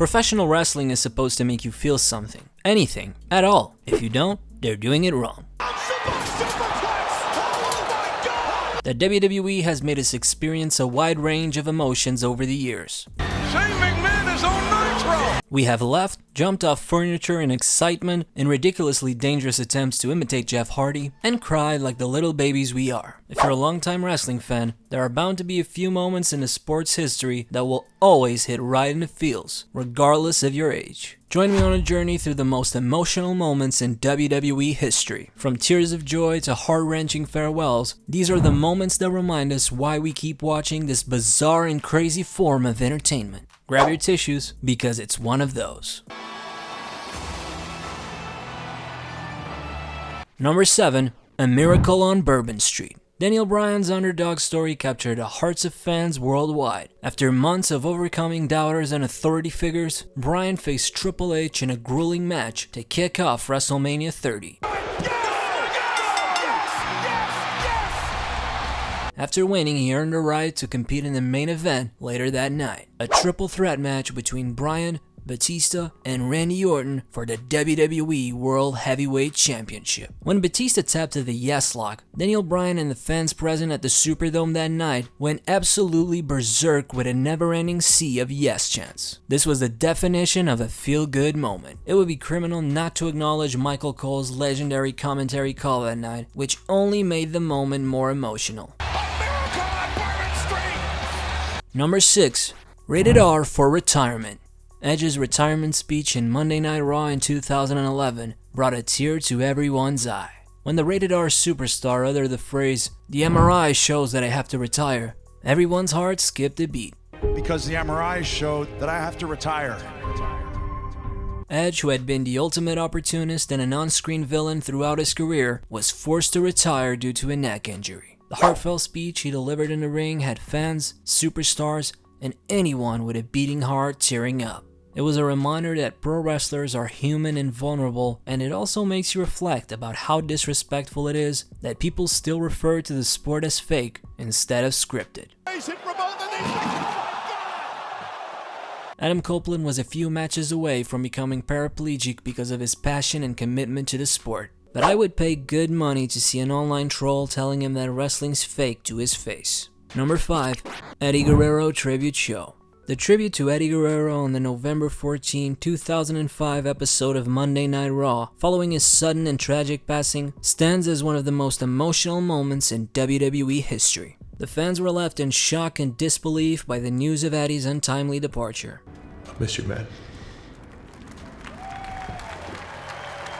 Professional wrestling is supposed to make you feel something, anything, at all. If you don't, they're doing it wrong. The WWE has made us experience a wide range of emotions over the years. Shane McMahon is on Nitro! We have laughed, jumped off furniture in excitement, in ridiculously dangerous attempts to imitate Jeff Hardy, and cried like the little babies we are. If you're a longtime wrestling fan, there are bound to be a few moments in the sport's history that will always hit right in the feels, regardless of your age. Join me on a journey through the most emotional moments in WWE history. From tears of joy to heart-wrenching farewells, these are the moments that remind us why we keep watching this bizarre and crazy form of entertainment. Grab your tissues, because it's one of those. Number 7. A Miracle on Bourbon Street. Daniel Bryan's underdog story captured the hearts of fans worldwide. After months of overcoming doubters and authority figures, Bryan faced Triple H in a grueling match to kick off WrestleMania 30. After winning, he earned the right to compete in the main event later that night, a triple threat match between Bryan, Batista, and Randy Orton for the WWE World Heavyweight Championship. When Batista tapped to the yes lock, Daniel Bryan and the fans present at the Superdome that night went absolutely berserk with a never-ending sea of yes chants. This was the definition of a feel-good moment. It would be criminal not to acknowledge Michael Cole's legendary commentary call that night, which only made the moment more emotional. Number 6. Rated R for retirement. Edge's retirement speech in Monday Night Raw in 2011 brought a tear to everyone's eye. When the Rated R superstar uttered the phrase, "The MRI shows that I have to retire," everyone's heart skipped a beat. Because the MRI showed that I have to retire. Edge, who had been the ultimate opportunist and an on-screen villain throughout his career, was forced to retire due to a neck injury. The heartfelt speech he delivered in the ring had fans, superstars, and anyone with a beating heart tearing up. It was a reminder that pro wrestlers are human and vulnerable, and it also makes you reflect about how disrespectful it is that people still refer to the sport as fake instead of scripted. Adam Copeland was a few matches away from becoming paraplegic because of his passion and commitment to the sport, but I would pay good money to see an online troll telling him that wrestling's fake to his face. Number 5. Eddie Guerrero Tribute Show. The tribute to Eddie Guerrero on the November 14, 2005 episode of Monday Night Raw, following his sudden and tragic passing, stands as one of the most emotional moments in WWE history. The fans were left in shock and disbelief by the news of Eddie's untimely departure. Miss you, man.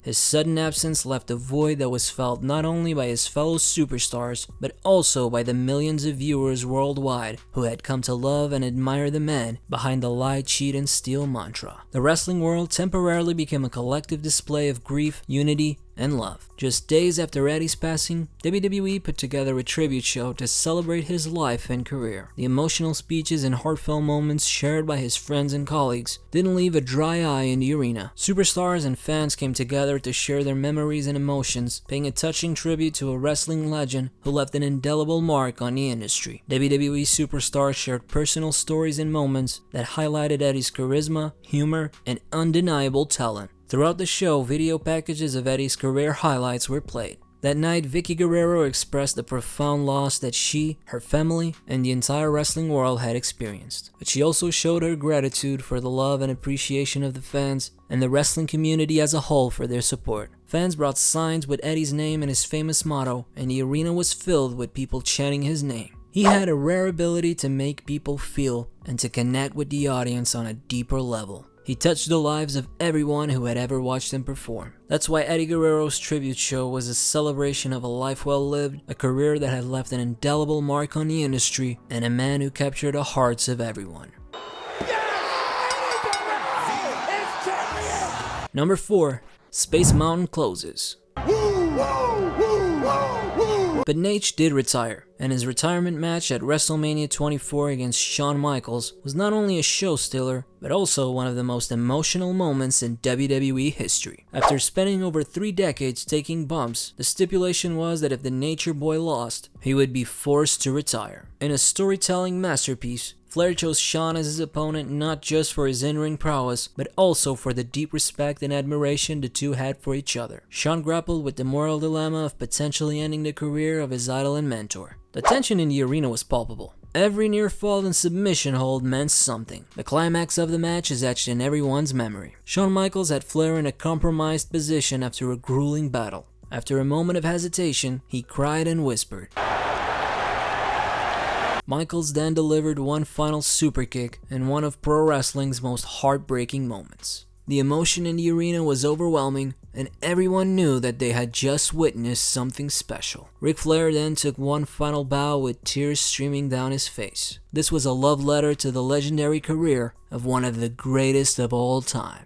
His sudden absence left a void that was felt not only by his fellow superstars, but also by the millions of viewers worldwide who had come to love and admire the man behind the lie, cheat, and steal mantra. The wrestling world temporarily became a collective display of grief, unity, and love. Just days after Eddie's passing, WWE put together a tribute show to celebrate his life and career. The emotional speeches and heartfelt moments shared by his friends and colleagues didn't leave a dry eye in the arena. Superstars and fans came together to share their memories and emotions, paying a touching tribute to a wrestling legend who left an indelible mark on the industry. WWE superstars shared personal stories and moments that highlighted Eddie's charisma, humor, and undeniable talent. Throughout the show, video packages of Eddie's career highlights were played. That night, Vickie Guerrero expressed the profound loss that she, her family, and the entire wrestling world had experienced. But she also showed her gratitude for the love and appreciation of the fans and the wrestling community as a whole for their support. Fans brought signs with Eddie's name and his famous motto, and the arena was filled with people chanting his name. He had a rare ability to make people feel and to connect with the audience on a deeper level. He touched the lives of everyone who had ever watched him perform. That's why Eddie Guerrero's tribute show was a celebration of a life well lived, a career that had left an indelible mark on the industry, and a man who captured the hearts of everyone. Number 4. Space Mountain closes. But Nate did retire, and his retirement match at WrestleMania 24 against Shawn Michaels was not only a show stealer, but also one of the most emotional moments in WWE history. After spending over 3 decades taking bumps, the stipulation was that if the Nature Boy lost, he would be forced to retire. In a storytelling masterpiece, Flair chose Shawn as his opponent not just for his in-ring prowess, but also for the deep respect and admiration the two had for each other. Shawn grappled with the moral dilemma of potentially ending the career of his idol and mentor. The tension in the arena was palpable. Every near fall and submission hold meant something. The climax of the match is etched in everyone's memory. Shawn Michaels had Flair in a compromised position after a grueling battle. After a moment of hesitation, he cried and whispered. Michaels then delivered one final super kick in one of pro wrestling's most heartbreaking moments. The emotion in the arena was overwhelming, and everyone knew that they had just witnessed something special. Ric Flair then took one final bow with tears streaming down his face. This was a love letter to the legendary career of one of the greatest of all time.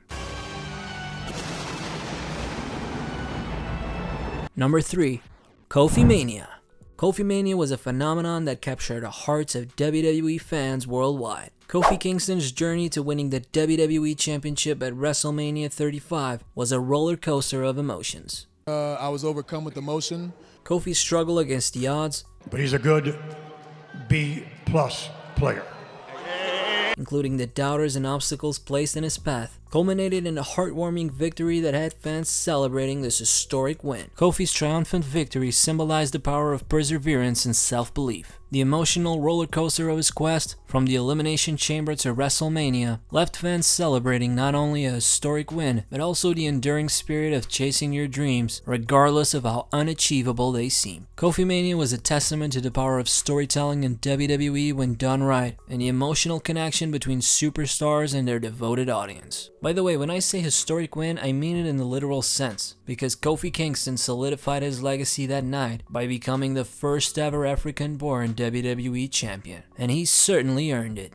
Number 3. Kofi Mania. Kofi Mania was a phenomenon that captured the hearts of WWE fans worldwide. Kofi Kingston's journey to winning the WWE Championship at WrestleMania 35 was a roller coaster of emotions. I was overcome with emotion. Kofi's struggle against the odds, But he's a good B+ player. including the doubters and obstacles placed in his path, culminated in a heartwarming victory that had fans celebrating this historic win. Kofi's triumphant victory symbolized the power of perseverance and self-belief. The emotional roller coaster of his quest, from the Elimination Chamber to WrestleMania, left fans celebrating not only a historic win, but also the enduring spirit of chasing your dreams, regardless of how unachievable they seem. Kofi Mania was a testament to the power of storytelling in WWE when done right, and the emotional connection between superstars and their devoted audience. By the way, when I say historic win, I mean it in the literal sense, because Kofi Kingston solidified his legacy that night by becoming the first ever African-born WWE champion, and he certainly earned it.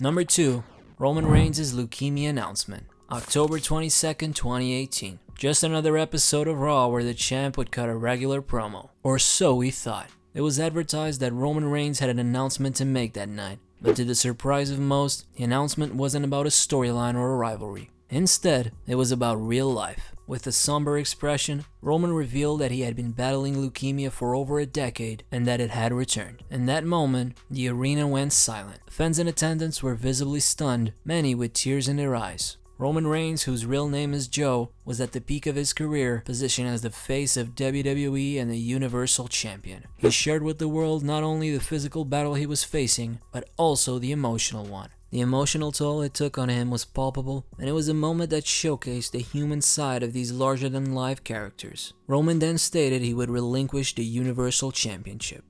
Number 2. Roman Reigns' leukemia announcement. October 22nd, 2018. Just another episode of Raw where the champ would cut a regular promo. Or so we thought. It was advertised that Roman Reigns had an announcement to make that night, but to the surprise of most, the announcement wasn't about a storyline or a rivalry. Instead, it was about real life. With a somber expression, Roman revealed that he had been battling leukemia for over a decade and that it had returned. In that moment, the arena went silent. Fans in attendance were visibly stunned, many with tears in their eyes. Roman Reigns, whose real name is Joe, was at the peak of his career, positioned as the face of WWE and the Universal Champion. He shared with the world not only the physical battle he was facing, but also the emotional one. The emotional toll it took on him was palpable, and it was a moment that showcased the human side of these larger-than-life characters. Roman then stated he would relinquish the Universal Championship.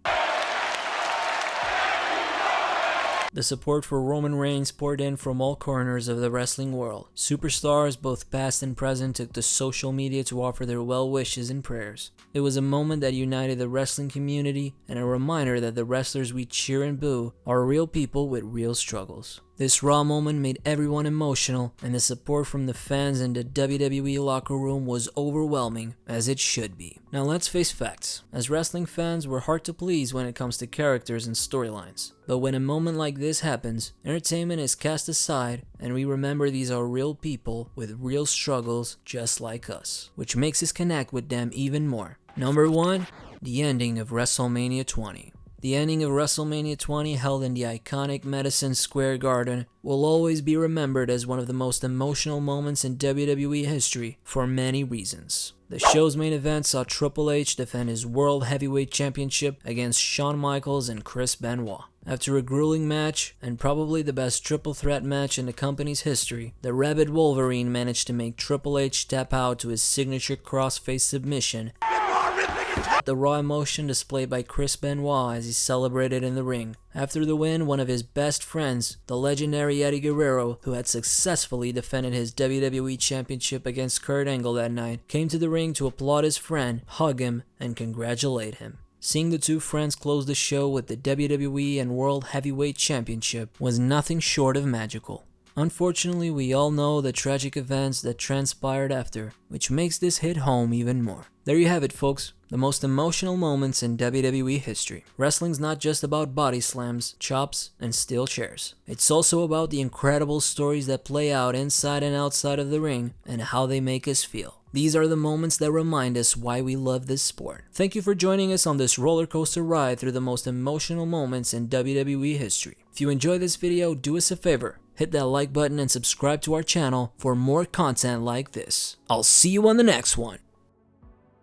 The support for Roman Reigns poured in from all corners of the wrestling world. Superstars, both past and present, took to social media to offer their well wishes and prayers. It was a moment that united the wrestling community and a reminder that the wrestlers we cheer and boo are real people with real struggles. This Raw moment made everyone emotional, and the support from the fans in the WWE locker room was overwhelming, as it should be. Now let's face facts. As wrestling fans, we're hard to please when it comes to characters and storylines. But when a moment like this happens, entertainment is cast aside, and we remember these are real people with real struggles just like us, which makes us connect with them even more. Number 1. The ending of WrestleMania 20. The ending of WrestleMania 20, held in the iconic Madison Square Garden, will always be remembered as one of the most emotional moments in WWE history for many reasons. The show's main event saw Triple H defend his World Heavyweight Championship against Shawn Michaels and Chris Benoit. After a grueling match, and probably the best triple threat match in the company's history, the rabid Wolverine managed to make Triple H tap out to his signature crossface submission. The raw emotion displayed by Chris Benoit as he celebrated in the ring. After the win, one of his best friends, the legendary Eddie Guerrero, who had successfully defended his WWE Championship against Kurt Angle that night, came to the ring to applaud his friend, hug him, and congratulate him. Seeing the two friends close the show with the WWE and World Heavyweight Championship was nothing short of magical. Unfortunately, we all know the tragic events that transpired after, which makes this hit home even more. There you have it, folks. The most emotional moments in WWE history. Wrestling's not just about body slams, chops, and steel chairs. It's also about the incredible stories that play out inside and outside of the ring and how they make us feel. These are the moments that remind us why we love this sport. Thank you for joining us on this roller coaster ride through the most emotional moments in WWE history. If you enjoyed this video, do us a favor. Hit that like button and subscribe to our channel for more content like this. I'll see you on the next one.